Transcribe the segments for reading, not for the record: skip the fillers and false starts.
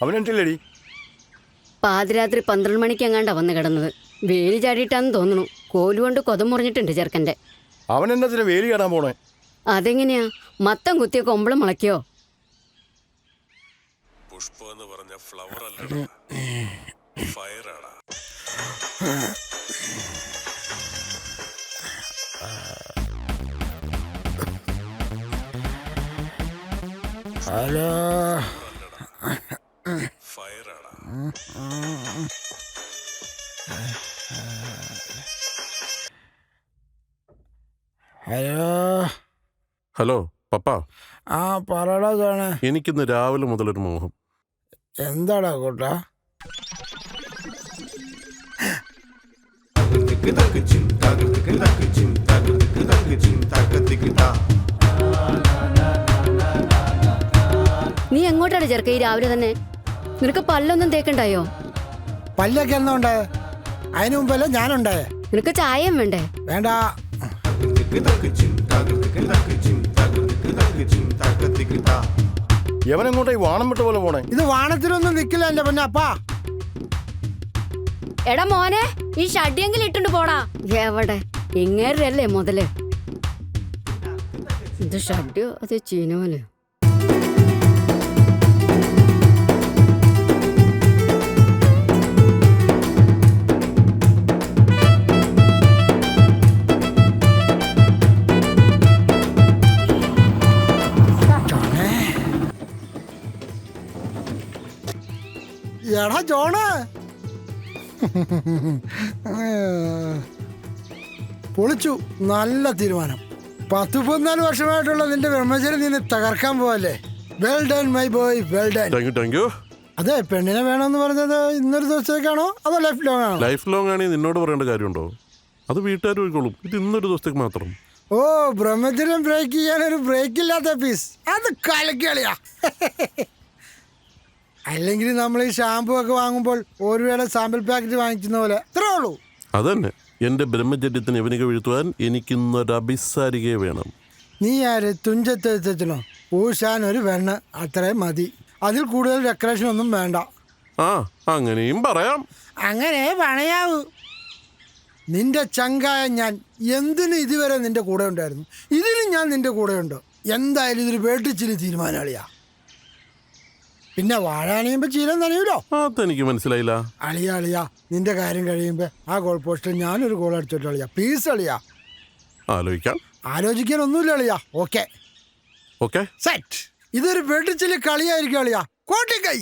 അവനെന്തില്ലടി? പാതിരാത്രി 12 മണിക്ക് എങ്ങാണ്ടാ വന്ന് കിടന്നത്. വേലി ചാടിയിട്ടാന്ന് തോന്നുന്നു. കോലുകൊണ്ട് കൊതം മുറിഞ്ഞിട്ടുണ്ട് ചെറുക്കൻ്റെ. അവൻ എന്നതിന് വേലി കാണാൻ പോണേ? അതെങ്ങനെയാ? മത്തം കുത്തിയ കൊമ്പളം മുളയ്ക്കോ? പുഷ്പ എന്ന് പറഞ്ഞ ഫ്ലവർ അല്ലടാ, ഫയറാടാ. ഹലോ, ഫയറാടാ. ഹലോ. ഹലോ പപ്പ. ആ പറടാ ജോണേ. എനിക്കിന്ന് രാവിലെ മുതലൊരു മോഹം. എന്താടാ കൂട്ടാ? നീ എങ്ങോട്ടാണ് ചെറുക്ക ഈ രാവിലെ തന്നെ? നിനക്ക് പല്ലൊന്നും തേക്കണ്ടായോ? പല്ലൊക്കെ എന്നാ ഉണ്ടായേ? അതിനു മുമ്പല്ലേ ഞാനുണ്ടായേ. നിനക്ക് ചായയും വേണ്ടേ? വേണ്ട. എവനെങ്ങോട്ടായി വാണം വിട്ട പോലെ പോണേ? ഇത് വാണത്തിനൊന്നും നിക്കില്ല എന്റെ പൊന്നപ്പാ. എടാ മോനെ, ഈ ഷഡ്യെങ്കിലും ഇട്ടുണ്ട് പോടാ. എവിടെ ഇങ്ങേരല്ലേ മുതല്? ഇത് ഷഡ്യോ അത് ചീനോല്? എടാ ജോണ്, പൊളിച്ചു. നല്ല തീരുമാനം. 14 വർഷമായിട്ടുള്ള നിന്റെ ബ്രഹ്മചര്യം നിന്നെ തകർക്കാൻ പോവല്ലേ. Well done my boy, well done. Thank you. അതെ, പെണ്ണിനെ വേണമെന്ന് പറഞ്ഞത് ഇന്നൊരു ദിവസത്തേക്കാണോ അതോ ലൈഫ് ലോങ് ആണോ? ലൈഫ് ലോങ് ആണെങ്കിൽ നിന്നോട് പറയേണ്ട കാര്യമുണ്ടോ? അത് വീട്ടുകാർ പോയിക്കോളും. ഇത് ഇന്നൊരു ദിവസത്തേക്ക് മാത്രം. ഓ, ബ്രഹ്മചര്യം ബ്രേക്ക് ചെയ്യാൻ ഒരു ബ്രേക്ക് ഇല്ലാത്ത പീസ്. അത് കലക്കിയാളിയാ. അല്ലെങ്കിൽ നമ്മൾ ഈ ഷാമ്പു ഒക്കെ വാങ്ങുമ്പോൾ ഒരു വേള സാമ്പിൾ പാക്കറ്റ് വാങ്ങിക്കുന്ന പോലെ ഇത്രേ ഉള്ളൂ. അതന്നെ എന്റെ ബ്രഹ്മചര്യത്തിന് ഇവനിക്ക് വീഴ്ത്തുവാൻ എനിക്കിന്നൊരു അഭിസാരികയെ വേണം. നീ ആര്? തുഞ്ചത്തെത്തിനോ? പൂശാൻ ഒരു വെണ്ണ അത്രയും മതി. അതിൽ കൂടുതൽ ഡെക്കറേഷൻ ഒന്നും വേണ്ട. ആ, അങ്ങനെയും പറയാം. അങ്ങനെ പണയാവൂ. നിന്റെ ചങ്കായ ഞാൻ എന്തിന് ഇതുവരെ നിന്റെ കൂടെ ഉണ്ടായിരുന്നു. ഇതിലും ഞാൻ നിന്റെ കൂടെ ഉണ്ട്. എന്തായാലും ഇതൊരു വേട്ടിച്ചിരി തീരുമാനമാളിയാ. പിന്നെ വാഴാണിയുമ്പോ ചീരം നനയൂലോ. അതെനിക്ക് മനസ്സിലായില്ല. അളിയാ, നിന്റെ കാര്യം കഴിയുമ്പോ ആ ഗോൾ പോസ്റ്റിൽ ഞാനൊരു ഗോൾ അടിച്ചോട്ട് അളിയാ. പ്ലീസ് അളിയാ. ആലോചിക്കാം. ആലോചിക്കാനൊന്നുമില്ല അളിയാ. Okay okay set. ഇതൊരു വെട്ടിച്ചില് കളിയായിരിക്കും അളിയാ. കോട്ടിക്കൈ.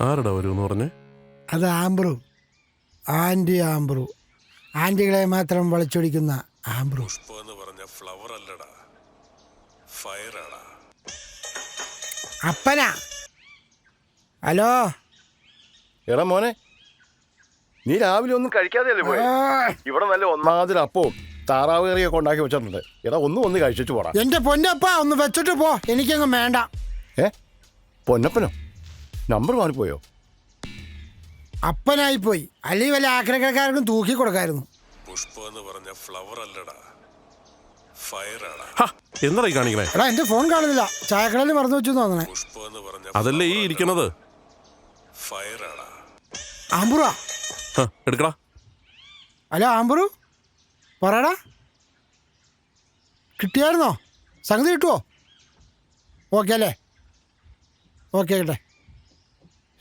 ആരടാ വരുമെന്ന് പറഞ്ഞേ? അത് ആംബ്രു. ആൻറ്റി ആംബ്രു. ആൻറ്റികളെ മാത്രം വളച്ചൊടിക്കുന്ന ആംബ്രു. പുഷ്പ എന്ന് പറഞ്ഞ ഫ്ലവർ അല്ലടാ, ഫയറാടാ. അപ്പനാ. ഹലോ. എടാ മോനെ, നീ രാവിലെ ഒന്നും കഴിക്കാതെയല്ലേ പോയി? ഇവിടെ നല്ല ഒന്നാമതിൽ അപ്പവും താറാവ് കറിയൊക്കെ ഉണ്ടാക്കി വെച്ചിട്ടുണ്ട്. എടാ ഒന്ന് കഴിച്ചു പോടാ. എന്റെ പൊന്നപ്പ ഒന്ന് വെച്ചിട്ട് പോ, എനിക്കങ്ങ് വേണ്ട. പൊന്നപ്പനോ? നമ്പർ മാറിപ്പോയോ? അപ്പനായി പോയി. അല്ലെങ്കിൽ വല്ല ആക്രക്കാർക്കും തൂക്കി കൊടുക്കായിരുന്നു. പുഷ്പ എന്ന് പറഞ്ഞ ഫ്ലവർ അല്ലടാ, ഫയറാടാ. എന്തായി കാണിക്കണേ? എടാ, എന്റെ ഫോൺ കാണുന്നില്ല. ചായക്കടയിൽ മറന്നു വെച്ചു തോന്നണേ. പുഷ്പ എന്ന് പറഞ്ഞ അതല്ലേ ഈ ഇരിക്കണത്? ഫയറാടാ. ആംബ്രുവാ. എടുക്കടാ. ഹലോ ആംബ്രു, പറയടാ. കിട്ടിയായിരുന്നോ? സംഗതി കിട്ടുമോ? ഓക്കെ അല്ലേ? ഓക്കെ കേട്ടെ,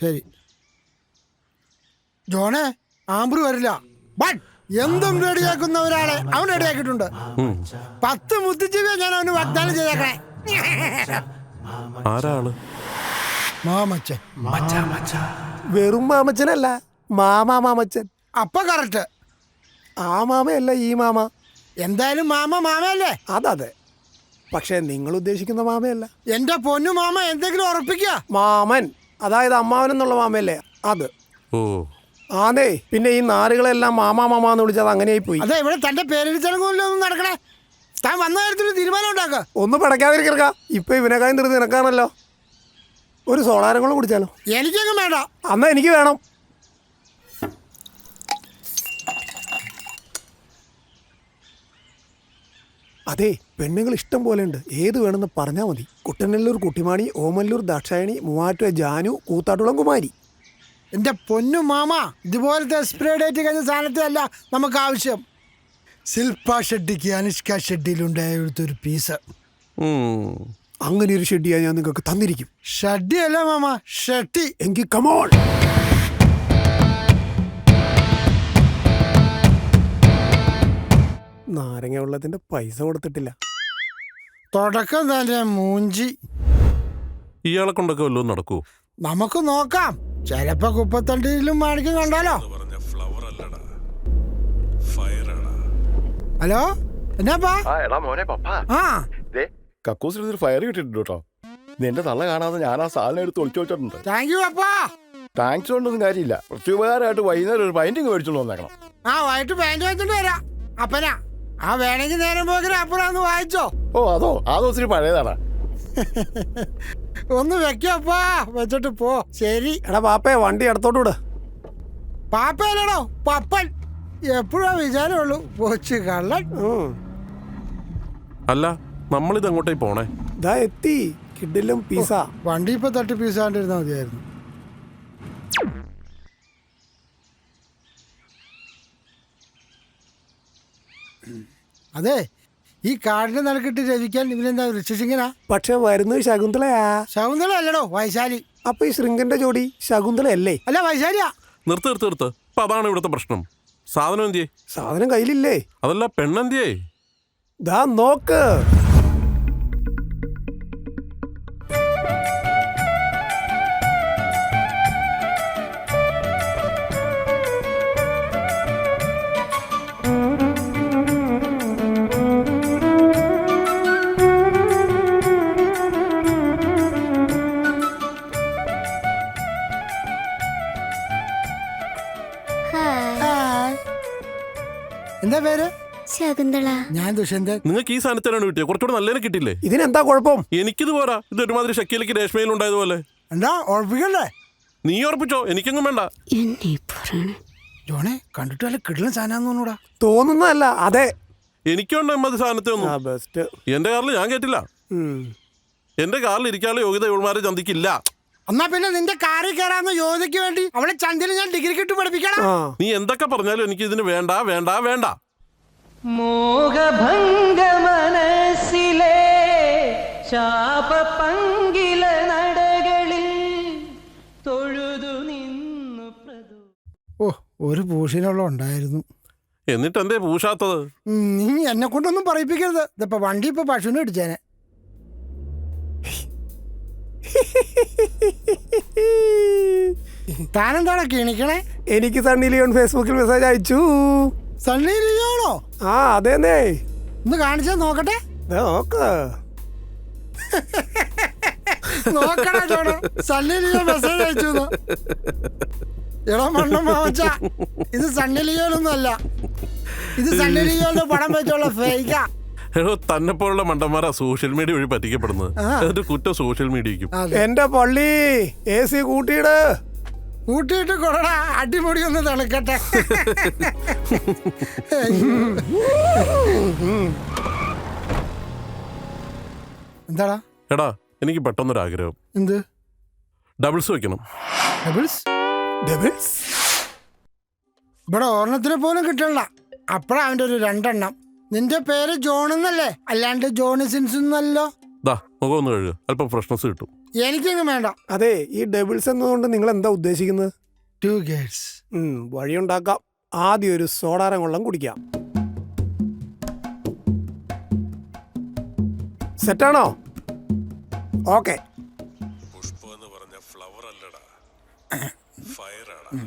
ശരി. ജോണേ, ആംബ്രു വരില്ല. എന്തും റെഡിയാക്കുന്ന ഒരാളെ അവൻ റെഡിയാക്കിയിട്ടുണ്ട്. 10 മുത്തിച്ചിവ ഞാൻ അവന് വാഗ്ദാനം ചെയ്തേക്കണേ. ആരാള്? മാമച്ചൻ. വെറും മാമച്ചനല്ല, മാമച്ചൻ. അപ്പൊ കറക്റ്റ്. ആ മാമയല്ല ഈ മാമ. എന്തായാലും മാമയല്ലേ? അതെ, പക്ഷെ നിങ്ങൾ ഉദ്ദേശിക്കുന്ന മാമയല്ല. എന്റെ പൊന്നു മാമ, എന്തെങ്കിലും ഉറപ്പിക്കുക. മാമൻ, അതായത് അമ്മാവൻ എന്നുള്ള മാമയല്ലേ അത്. ഓ, ആന്നേ. പിന്നെ ഈ നാറുകളെല്ലാം മാമാന്ന് വിളിച്ചത് അങ്ങനെയായി പോയി. അതെ, ഇവിടെ തന്റെ പേരെടുത്തൊന്നും നടക്കണേ. താൻ വന്ന കാര്യത്തിൽ തീരുമാനം ഉണ്ടാക്കുക. ഒന്ന് പടയ്ക്കാതിരിക്ക. ഇപ്പൊ ഇവനെക്കായും തീർത്ത് നിനക്കാണല്ലോ. ഒരു സോളാരം കൂടെ കുടിച്ചാലോ? എനിക്കങ്ങ് വേണ്ട. അന്നാ എനിക്ക് വേണം. അതെ, പെണ്ണുങ്ങൾ ഇഷ്ടം പോലെ ഉണ്ട്. ഏത് വേണമെന്ന് പറഞ്ഞാൽ മതി. കുട്ടനല്ലൂർ കുട്ടിമാണി, ഓമല്ലൂർ ദാക്ഷായണി, മൂവാറ്റുപുഴ ജാനു, കൂത്താട്ടുളം കുമാരി. എന്റെ പൊന്നു മാമ, ഇതുപോലത്തെ എക്സ്പയറി ഡേറ്റ് കഴിഞ്ഞ സാധനത്തിലല്ല നമുക്ക് ആവശ്യം. ശില്പ ഷെട്ടിക്ക് അനുഷ്ക ഷെഡിയിലുണ്ടായൊരു പീസ്. അങ്ങനെ ഒരു ഷെഡിയാ ഞാൻ നിങ്ങൾക്ക് തന്നിരിക്കും. ഷഡ്ഡി അല്ല മാമ, ഷെട്ടി. എങ്കിൽ കമോൺ. നാരങ്ങ വെള്ളത്തിന്റെ പൈസ കൊടുത്തിട്ടില്ല. തുടക്കം തന്നെ മൂഞ്ചി. ഇയാളെ കൊണ്ടൊക്കെ വല്ലതും നടക്കൂ? നമുക്ക് നോക്കാം. ചിലപ്പോ കുപ്പത്തണ്ടിയിലും മാണിക്കും കണ്ടാലോ. ഹലോ, എന്നാപ്പാ? എടാ മോനെ പപ്പാ, ആ, കക്കൂസിൽ ഫയർ കിട്ടിയിട്ടുണ്ട് കേട്ടോ. നിന്റെ തള്ള കാണാതെ ഞാൻ ആ സാധനം എടുത്ത് ഒളിച്ചു വെച്ചിട്ടുണ്ട്. താങ്ക് യു അപ്പാ. താങ്ക്സ് കൊണ്ടൊന്നും കാര്യമില്ല. പ്രത്യുപകാരമായിട്ട് വൈകുന്നേരം ഒരു പൈൻറ്റിങ് മേടിച്ചോണ്ട് വന്നേക്കണം. ആ, വൈകിട്ട് പാൻറ് വെച്ചിട്ട് വരാം. അപ്പനാ, ആ വേണമെങ്കിൽ നേരം പോകിന് അപ്പുറന്ന് വായിച്ചോ. ഓ അതോ, അത് ഒത്തിരി പഴയതാണ്. ഒന്ന് വെക്കപ്പാ, വെച്ചിട്ട് പോ. ശരി. എടാ പാപ്പേ, വണ്ടി അടുത്തോട്ട് വിട്. പാപ്പയല്ലടോ, പപ്പൻ. എപ്പോഴാ വിചാരമുള്ളൂ കൊച്ചു കള്ളൻ. അല്ല, നമ്മളിത് അങ്ങോട്ടേക്ക് പോണേ? ഇതാ എത്തി കിഡിലും പിസ. വണ്ടി ഇപ്പൊ തട്ടി പീസാണ്ടിരുന്നാ മതിയായിരുന്നു. അതെ, ഈ കാടിന്റെ നടക്കിട്ട് രവിക്കാൻ ഇവനെന്താ ഋഷിസിംഗനാ? പക്ഷെ വരുന്നത് ശകുന്തളയാ. ശകുന്തള അല്ലടോ, വൈശാലി. അപ്പൊ ഈ ശൃംഗന്റെ ജോഡി ശകുന്തളയല്ലേ? അല്ല, വൈശാലിയാ. നിർത്ത്. അപ്പൊ അതാണ് ഇവിടുത്തെ പ്രശ്നം. സാധനം എന്തിയേ? സാധനം കയ്യിലില്ലേ? അതല്ല, പെണ്ണെന്തിയേ? ദാ നോക്ക്. എന്താ പേര്? ശകുന്തള. ഞാൻ ദുഷ്യന്തൻ. നിങ്ങൾക്ക് ഈ സാധനത്തിനാണ് കിട്ടിയത്? കുറച്ചുകൂടെ നല്ലതിനെ കിട്ടില്ലേ? ഇതിനെന്താ കുഴപ്പം? എനിക്കിത് പോരാ. ഇത് ഒരുമാതിരി ഷക്കീലേക്ക് രേഷ്മയിലുണ്ടായതുപോലെ. എന്താ ഉറപ്പിക്കണ്ടേ? നീ ഉറപ്പിച്ചോ, എനിക്കെങ്ങും വേണ്ട. ജോണെ, കണ്ടിട്ട് വല്ല കിടലൻ സാധനം തോന്നുന്നതല്ല. അതെ, എനിക്കുണ്ട് എമ്മതി സാധനത്തെ ഒന്നും. ബെസ്റ്റ്. എന്റെ കാറിൽ ഞാൻ കേട്ടില്ല. എന്റെ കാറിൽ ഇരിക്കാനുള്ള യോഗ്യത ഇവൾമാരെ ചന്തിക്കില്ല. എന്നാ പിന്നെ നിന്റെ കാറിൽ കയറാന്ന് യോഗ്യതയ്ക്ക് വേണ്ടി അവളെ ചന്തിയിൽ ഞാൻ ഡിഗ്രിക്ക് ഇട്ട് പഠിപ്പിക്കണം. നീ എന്തൊക്കെ പറഞ്ഞാലും എനിക്ക് ഇതിന് വേണ്ട. മോഹഭംഗ മനസ്സിലെ ശാപപങ്കില നടകളിൽ തൊഴുതു നിന്നു പ്രതു. ഓ, ഒരു പൂഷിനുള്ള ഉണ്ടായിരുന്നു. എന്നിട്ട് എന്തേ പൂശാത്തത്? നീ എന്നെ കൊണ്ടൊന്നും പറയിപ്പിക്കരുത്. ഇതിപ്പോ വണ്ടി ഇപ്പൊ പശുവിനെ ഇടിച്ചേനെ. താനെന്താണോ കിണിക്കണേ? എനിക്ക് സണ്ണി ലിയോൺ ഫേസ്ബുക്കിൽ മെസ്സേജ് അയച്ചു. സണ്ണി ലിയോണോ? ആ അതേന്നേ. ഒന്ന് കാണിച്ചാ നോക്കട്ടെ. നോക്ക്. നോക്കണേ ചോണോ, സണ്ണി ലിയോൺ മെസ്സേജ് അയച്ചു. എടാ മണ്ണ മാവച്ച, ഇത് സണ്ണി ലിയോണൊന്നും അല്ല. ഇത് സണ്ണി ലിയോന്റെ പടം വെച്ചുള്ള ഫേക്കാ. തന്നെപ്പോലുള്ള മണ്ടന്മാരാ സോഷ്യൽ മീഡിയ വഴി പറ്റിക്കപ്പെടുന്നത്. അതിന്റെ കുറ്റം സോഷ്യൽ മീഡിയക്കും. എന്റെ പള്ളി AC കൂട്ടിയിട്ട് കൊറടാ, അടിപൊളി ഒന്ന് തണുക്കട്ടെ. എന്താടാ? എടാ, എനിക്ക് പെട്ടെന്നൊരാഗ്രഹം. എന്ത്? ഡബിൾസ് വെക്കണം. ഡബിൾസ്? ഇവിടെ ഓർണത്തിന് പോലും കിട്ടണില്ല. അപ്പഴാ അവന്റെ ഒരു 2 എണ്ണം. നിന്റെ പേര് ജോൺ എന്നല്ലേ, അല്ലാണ്ട് ജോണി സിൻസ് എന്നല്ലോ. മുഖം ഒന്ന് കഴുകുക, അല്പം ഫ്രഷ്നസ് കിട്ടും. എനിക്കൊന്നും വേണ്ട. അതെ, ഈ ഡബിൾസ് എന്നതുകൊണ്ട് നിങ്ങൾ എന്താ ഉദ്ദേശിക്കുന്നത്? 2 ഗേൾസ്. വഴിയുണ്ടാക്കാം. ആദ്യം ഒരു സോഡാരം വെള്ളം കുടിക്കാം. സെറ്റാണോ? ഓക്കെ. പുഷ്പ എന്ന് പറഞ്ഞ ഫ്ലവർ അല്ലടാ, ഫയറാണ്.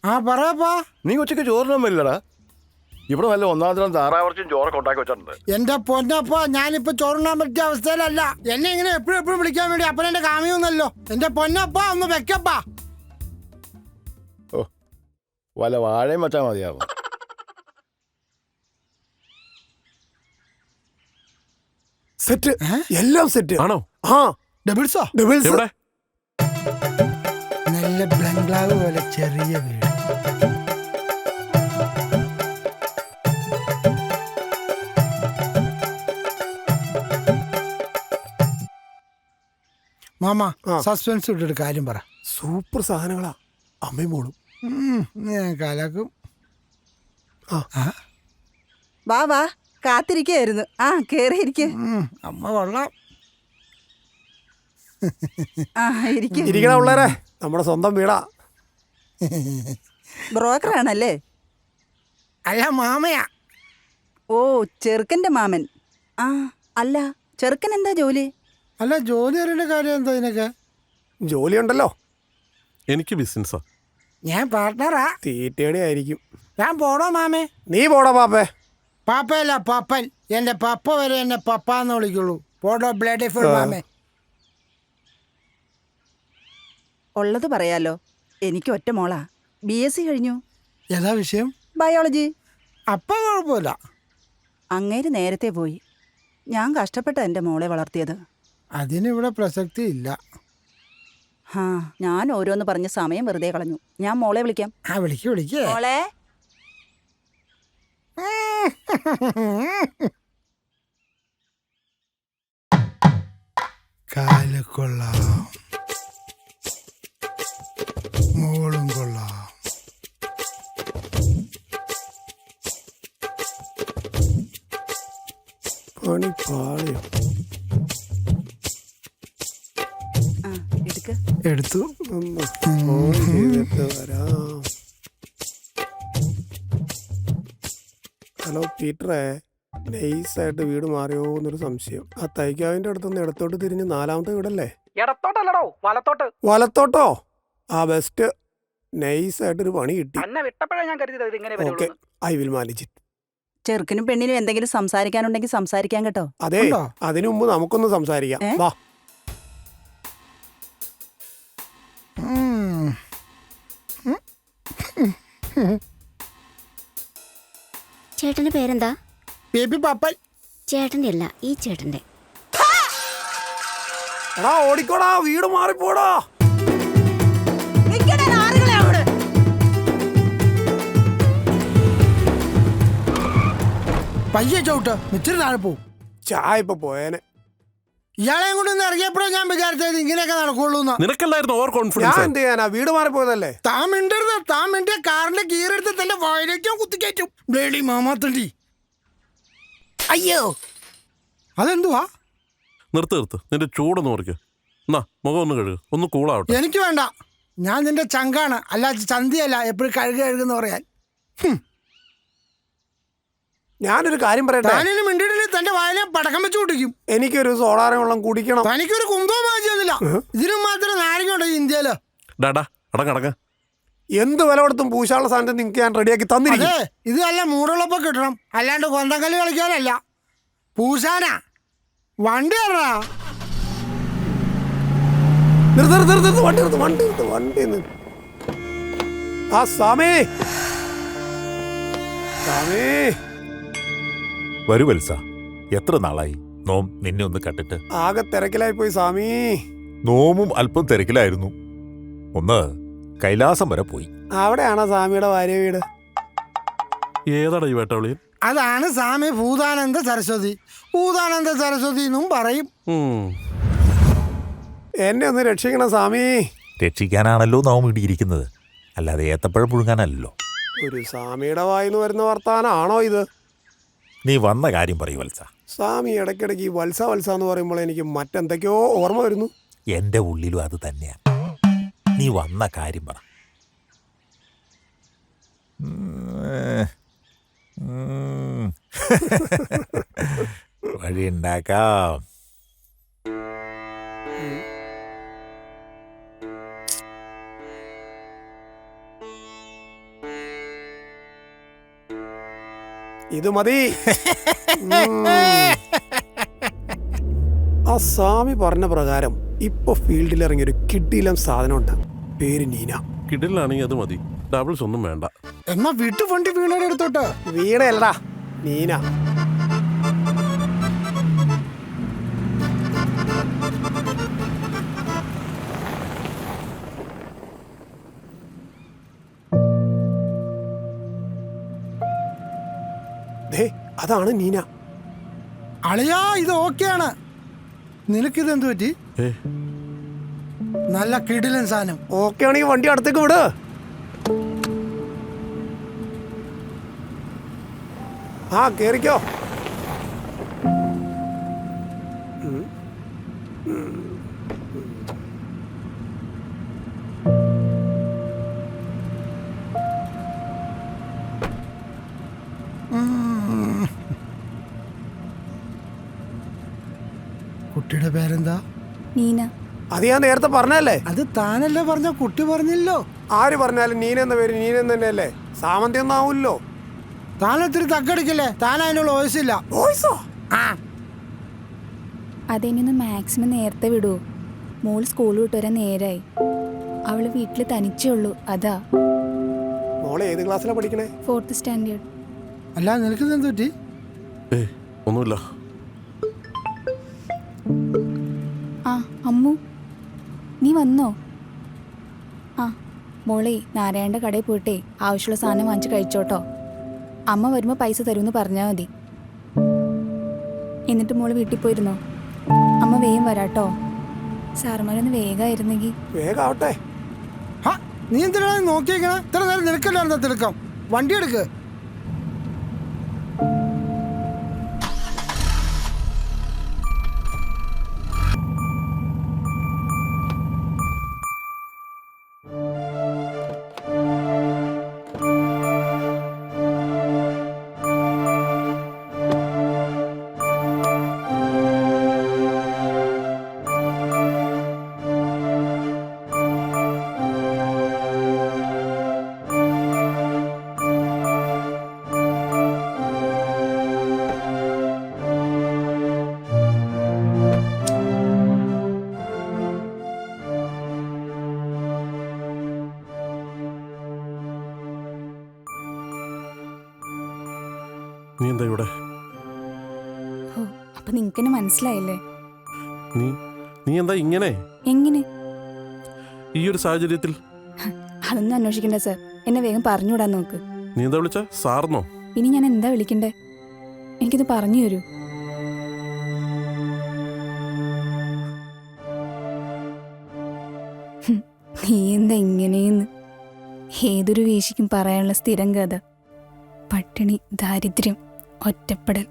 ആ പറയപ്പാ. നീ ഉച്ചയ്ക്ക് ചോറിനൊന്നും വരില്ലടാ. ഇവിടെ നല്ല ഒന്നാം താറാവർച്ചും ചോറൊക്കെ ഉണ്ടാക്കി വെച്ചിട്ടുണ്ട്. എന്റെ പൊന്നപ്പ, ഞാനിപ്പോ ചോറുണ്ണാൻ പറ്റിയ അവസ്ഥയിലല്ല. എന്നെ ഇങ്ങനെ എപ്പോഴും വിളിക്കാൻ വേണ്ടി അപ്പനെന്റെ കാമിയൊന്നല്ലോ. എന്റെ പൊന്നപ്പ ഒന്ന് വെക്കപ്പാ. ഓ, വല്ല വാഴയും വെച്ചാൽ മതിയാവും. സെറ്റ്, എല്ലാം സെറ്റ് ആണോ? ആ, ഡബിൾസോ? ഡബിൾസ്. എവിടെ? നല്ല ബംഗ്ലാവ് പോലെ ചെറിയ വീട്. മാമ, സസ്പെൻസ് ഇട്ടിട്ട് കാര്യം പറ. സൂപ്പർ സാധനങ്ങളാ. അമ്മയും മോളും. ഞാൻ കലക്കും. വാ വാ, കാത്തിരിക്കായിരുന്നു. ആ കേറിയിരിക്കെ. അമ്മ കൊള്ളാം. ആ ഇരിക്കും. ഇരിക്കണ പിള്ളേരെ, നമ്മുടെ സ്വന്തം വീടാ. ബ്രോക്കറാണല്ലേ? അല്ല, മാമയാ. ഓ, ചെറുക്കന്റെ മാമൻ. ആ അല്ല, ചെറുക്കൻ എന്താ ജോലി? അല്ല, ജോലി അറിയേണ്ട കാര്യം എന്താ ഇതിനൊക്കെ? ജോലിയുണ്ടല്ലോ. എനിക്ക് ബിസിനസ്സാ. ഞാൻ പാർട്ട്ണറാ. തീറ്റയുടെ ആയിരിക്കും. ഞാൻ പോടോ മാമേ? നീ പോടാ പാപ്പേ. പാപ്പയല്ല, പപ്പൻ. എന്റെ പപ്പ വരെ എന്നെ പപ്പാന്ന് വിളിക്കുള്ളൂ. പോടോ ബ്ലഡി ഫുൾ മാമേ. ഉള്ളത് പറയാലോ, എനിക്ക് ഒറ്റ മോളാ. BSc കഴിഞ്ഞു. ഏതാ വിഷയം? ബയോളജി. അപ്പ കുഴപ്പമില്ല. അങ്ങേര് നേരത്തെ പോയി. ഞാൻ കഷ്ടപ്പെട്ട എൻ്റെ മോളെ വളർത്തിയത്. അതിനിവിടെ പ്രസക്തി ഇല്ല. ഹാ, ഞാൻ ഓരോന്ന് പറഞ്ഞ് സമയം വെറുതെ കളഞ്ഞു. ഞാൻ മോളെ വിളിക്കാം. ആ, വിളിക്കേ. മോളെ. കാല് കൊള്ളാം, മോളും കൊള്ളാം. പണി പാളിയോ? ആ എടുക്ക്. എടുത്തു. ഒന്ന് ഫോൺ ചെയ്തിട്ട് വരാം. ഹലോ പീറ്ററേ, നൈസായിട്ട് വീട് മാറിയോ എന്നൊരു സംശയം. ആ തൈക്കാവിന്റെ അടുത്തുനിന്ന് ഇടത്തോട്ട് തിരിഞ്ഞ് 4ാമത്തെ വീടല്ലേ? ഇടത്തോട്ടല്ലടോ, വലത്തോട്ട്. വലത്തോട്ടോ? ആ ബെസ്റ്റ്. നൈസായിട്ടൊരു പണി കിട്ടി. എന്നെ വിട്ടപ്പോഴേ ഞാൻ കരുതിയത് ഇങ്ങനെ ഓക്കെ, വരുള്ളൂ. I will manage it. ചെറുക്കനും പെണ്ണിനും എന്തെങ്കിലും സംസാരിക്കാനുണ്ടെങ്കിൽ സംസാരിക്കാൻ കേട്ടോ. അതെ, ഉണ്ടോ? അതിനു മുമ്പ് നമുക്കൊന്ന് സംസാരിക്കാം. വാ. ചേട്ടന്റെ പേരെന്താ? ബേബി പപ്പൻ. ചേട്ടന്റെ അല്ല, ഈ ചേട്ടന്റെ. എടാ ഓടിക്കോടാ, വീട് മാറിപ്പോടാ. പയ്യെ ചവിട്ട്, മിച്ചിരി താഴെ പോവും. ചായ ഇപ്പൊ പോയേനെ. ഇയാളെയും കൊണ്ട് ഒന്ന് ഇറങ്ങിയപ്പോഴേ ഞാൻ വിചാരിച്ചത് ഇങ്ങനെയൊക്കെ നടക്കുള്ളൂ. നിനക്കല്ലായിരുന്നു ഓവർ ഞാൻ കോൺഫിഡൻസ്. എന്ത് ചെയ്യാനാ, വീട് മാറിപ്പോയതല്ലേ. താൻ മിണ്ടരുത്. താൻ മിണ്ടിയ കാറിന്റെ കീറെടുത്ത് തന്റെ വയലേക്കും കുത്തിക്കയറ്റും. ബ്ലേഡി മാമാത്തണ്ടി. അയ്യോ, അതെന്തുവാ? നിർത്ത്, നിന്റെ ചൂടൊന്ന് മുറിക്ക്. എന്നാ മുഖം ഒന്ന് കഴുകുക, ഒന്ന് കൂളാവട്ടെ. എനിക്ക് വേണ്ട. ഞാൻ നിന്റെ ചങ്കാണ്, അല്ല ചന്തിയല്ല എപ്പോഴും കഴുകുന്ന പറയാൻ. ഞാനൊരു കാര്യം പറയട്ടെ. താനിന് മിണ്ടിട്ടില്ല, തന്റെ വായിലെ പടക്കം വെച്ച് കുട്ടിക്കും. എനിക്കൊരു സോഡാരം വെള്ളം കുടിക്കണം. തനിക്കൊരു കുന്തവും വാങ്ങിച്ചതില്ല. ഇതിനും മാത്രം നാരങ്ങുണ്ടോ ഇന്ത്യയില്? ഡാടാ അടങ്ങ. എന്ത് വില കൊടുത്തും പൂശാനുള്ള സാധനം നിങ്ങൾക്ക് ഞാൻ റെഡിയാക്കി തന്നിരിക്കും. അതെ, ഇത് നല്ല മൂടുള്ളപ്പോ കിട്ടണം, അല്ലാണ്ട് കൊന്തക്കല്ല് കളിക്കാനല്ല. പൂശാനാ വണ്ടി കയറാ. വണ്ടി ആ സാമേ വരൂ വത്സ, എത്ര നാളായി നോം നിന്നെ ഒന്ന് കണ്ടിട്ട്. ആകെ തിരക്കിലായി പോയി സാമി. നോമും അല്പം തിരക്കിലായിരുന്നു. ഒന്ന് കൈലാസം വരെ പോയി. അവിടെയാണോ സാമിയുടെ ഭാര്യ വീട്? ഏതാടാ ഈ വേട്ടവിളിയൻ? അതാണ് സ്വാമി ഭൂതാനന്ദ സരസ്വതി. ഭൂതാനന്ദ സരസ്വതി എന്നും പറയും. എന്നെ ഒന്ന് രക്ഷിക്കണം സ്വാമി. രക്ഷിക്കാനാണല്ലോ നാം ഇടിയിരിക്കുന്നത്, അല്ലാതെ ഏത്തപ്പഴം പുഴുങ്ങാനല്ലോ. ഒരു സ്വാമിയുടെ വായിന്ന് വരുന്ന വർത്താനാണോ ഇത്? നീ വന്ന കാര്യം പറയൂ വത്സ. സ്വാമി ഇടയ്ക്കിടയ്ക്ക് വത്സ എന്ന് പറയുമ്പോൾ എനിക്ക് മറ്റെന്തൊക്കെയോ ഓർമ്മ വരുന്നു. എൻ്റെ ഉള്ളിലും അത് തന്നെയാണ്. നീ വന്ന കാര്യം പറ. വഴിയുണ്ടാക്കാം. ഇത് മതി. ആ സ്വാമി പറഞ്ഞ പ്രകാരം ഇപ്പൊ ഫീൽഡിൽ ഇറങ്ങിയൊരു കിഡിലം സാധനമുണ്ട്. പേര് നീന. കിടിലാണെങ്കിൽ അത് മതി, ഡബിൾസ് ഒന്നും വേണ്ട. എന്നാ വീട്ടു വണ്ടി വീണയുടെ എടുത്തോട്ട്. വീണയല്ലടാ, നീന. ദേ, അതാണ് നീന. അളിയാ, ഇത് ഓക്കെയാണ്. നിനക്കിത് എന്ത് പറ്റി? ഏ നല്ല കിടിലൻ സാധനം. ഓക്കെ ആണെങ്കിൽ വണ്ടി അടുത്തേക്ക് വിട്. ആ, കേറിക്കോ. കുട്ടിയുടെ പേരെന്താ? നീന. അത് ഞാൻ നേരത്തെ പറഞ്ഞല്ലേ. അത് താനല്ലേ പറഞ്ഞ, കുട്ടി പറഞ്ഞില്ലോ. ആര് പറഞ്ഞാലും നീന എന്ന പേര് നീന തന്നെയല്ലേ, സാമന്തി ഒന്നും ആവൂല്ലോ. താനൊത്തിരി തക്കടിക്കല്ലേ, താൻ അതിനുള്ള വോയിസില്ല. വോയിസോ? അതെന്നെ മാക്സിമം നേരത്തെ വിടുവോ? മോൾ സ്കൂൾ വിട്ട് വരാൻ നേരായി. അവള് വീട്ടിൽ തനിച്ചേ ഉള്ളൂ, അതാ. മോളെ ഏത് ക്ലാസ്സിലാണ് പഠിക്കണേ? 4th standard. അല്ല, നിനക്കിത് എന്ത് പറ്റി? ഏ ഒന്നുമില്ല. ആ അമ്മു, നീ വന്നോ? ആ മോളെ, നാരായണൻ്റെ കടയിൽ പോയിട്ടേ ആവശ്യമുള്ള സാധനം വാങ്ങിച്ച് കഴിച്ചോട്ടോ. അമ്മ വരുമ്പോൾ പൈസ തരുമെന്ന് പറഞ്ഞാൽ മതി. എന്നിട്ട് മോള് വീട്ടിൽ പോയിരുന്നോ? അമ്മ വേഗം വരാട്ടോ. സാറുമാരൊന്ന് വേഗമായിരുന്നെങ്കിൽ. വേഗാവട്ടെ. നീ എന്തിനാ നോക്കിയേക്കണേ? ഇത്ര നേരം നിനക്കല്ലായിരുന്നോ തിളക്കം? വണ്ടി എടുക്ക്. നീ എന്താ ഇവിടെ? ഓ, അപ്പൊ നിനക്കെന്നെ മനസ്സിലായില്ലേ? നീ എന്താ ഇങ്ങനെ? എങ്ങനെ? ഈ ഒരു സാഹചര്യത്തിൽ? അതൊന്നും അന്വേഷിക്കണ്ട സാർ, എന്നെ വേഗം പറഞ്ഞുവിടാൻ നോക്ക്. നീ എന്താ വിളിച്ച? സാറിനോ? ഇനി ഞാൻ എന്താ വിളിക്കണ്ടേ? എനിക്കിത് പറഞ്ഞു തരൂ. നീ എന്താ ഇങ്ങനെയെന്ന് ഏതൊരു വേശിക്കും പറയാനുള്ള സ്ഥിരം കഥ. പട്ടിണി, ദാരിദ്ര്യം, ഒറ്റപ്പെടൽ.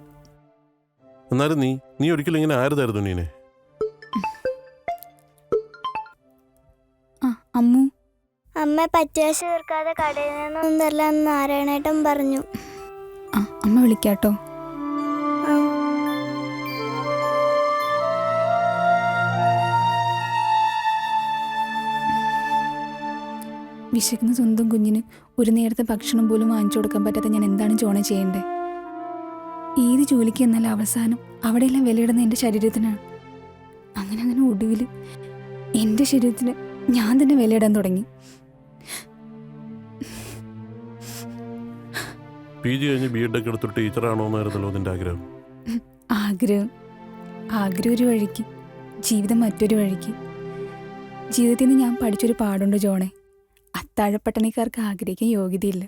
എന്നാലും നീ ഒരിക്കലും ഇങ്ങനെ ആരുതായിരുന്നു നീനെ. ആ അമ്മു. അമ്മ പറ്റുകാശ് തീർക്കാതെ കടയിൽ നിന്നൊന്നല്ല നാരായണേട്ടൻ പറഞ്ഞു. ആ അമ്മ വിളിക്കാട്ടോ. വിശക്കുന്ന സ്വന്തം കുഞ്ഞിന് ഒരു നേരത്തെ ഭക്ഷണം പോലും വാങ്ങിച്ചു കൊടുക്കാൻ പറ്റാത്ത ഞാൻ എന്താണ് ജോണ ചെയ്യേണ്ടത്? ഏത് ജോലിക്ക് എന്നാൽ അവസാനം അവിടെയെല്ലാം വിലയിടുന്ന എൻ്റെ ശരീരത്തിനാണ്. അങ്ങനെ ഒടുവിൽ എൻ്റെ ശരീരത്തിന് ഞാൻ തന്നെ വിലയിടാൻ തുടങ്ങി. PG കഴിഞ്ഞ് B.Ed ഒക്കെ എടുത്തിട്ട് ടീച്ചറാണോ എന്നായിരുന്നല്ലോ നിന്റെ ആഗ്രഹം? ആഗ്രഹം ഒരു വഴിക്ക്, ജീവിതം മറ്റൊരു വഴിക്ക്. ജീവിതത്തിൽ നിന്ന് ഞാൻ പഠിച്ചൊരു പാടുണ്ട് ജോണെ. അത്താഴപ്പട്ടണിക്കാർക്ക് ആഗ്രഹിക്കാൻ യോഗ്യതയില്ല.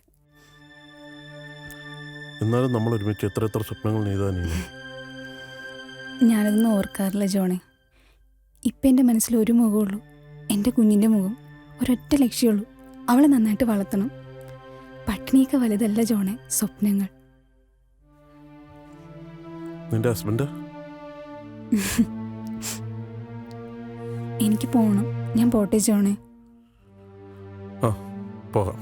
എന്നാലും നമ്മൾ ഒരുമിച്ച് എത്ര സ്വപ്നങ്ങൾ നെയ്താ നീ. ഞാനതൊന്നും ഓർക്കാറില്ല ജോണെ. ഇപ്പം എൻ്റെ മനസ്സിൽ ഒരു മുഖമുള്ളൂ, എൻ്റെ കുഞ്ഞിൻ്റെ മുഖം. ഒരൊറ്റ ലക്ഷ്യമുള്ളൂ, അവളെ നന്നായിട്ട് വളർത്തണം. പട്ടിണിയൊക്കെ വലുതല്ല ജോണെ, സ്വപ്നങ്ങൾ. നിന്റെ ഹസ്ബൻഡ്? എനിക്ക് പോകണം, ഞാൻ പോട്ടെ ജോണെ. ആ പോകാം.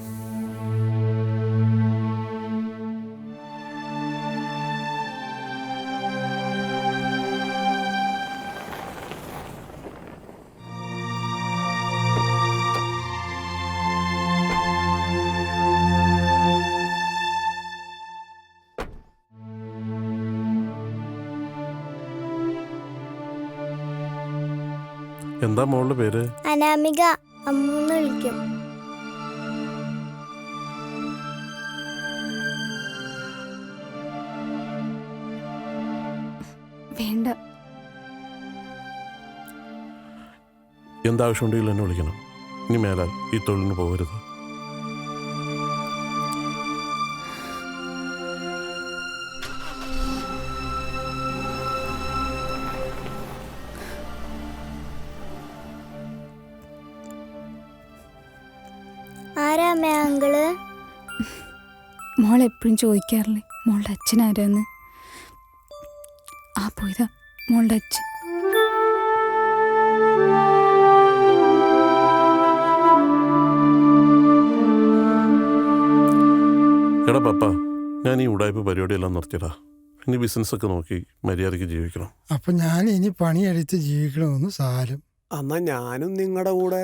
എന്താ മോളുടെ പേര്? അനാമിക, അമ്മൂന്ന് വിളിക്കും. വേണ്ട. എന്താവശ്യമുണ്ടെങ്കിലും എന്നെ വിളിക്കണം. ഇനി മേലാൽ ഈ തൊഴിലിന് പോകരുത്. ആരാ അമ്മ അങ്കിള്? മോൾ എപ്പോഴും ചോദിക്കാറില്ലേ മോളുടെ അച്ഛൻ ആരാന്ന്? ആ പോയതാ മോളുടെ അച്ഛൻ. എടാ പപ്പ, ഞാൻ ഈ ഉടായ്പ പരിപാടിയെല്ലാം നിർത്തിയടാ. ഇനി ബിസിനസ്സൊക്കെ നോക്കി മര്യാദയ്ക്ക് ജീവിക്കണം. അപ്പൊ ഞാൻ ഇനി പണിയെടുത്ത് ജീവിക്കണമെന്ന് സാരം. എന്നാ ഞാനും നിങ്ങളുടെ കൂടെ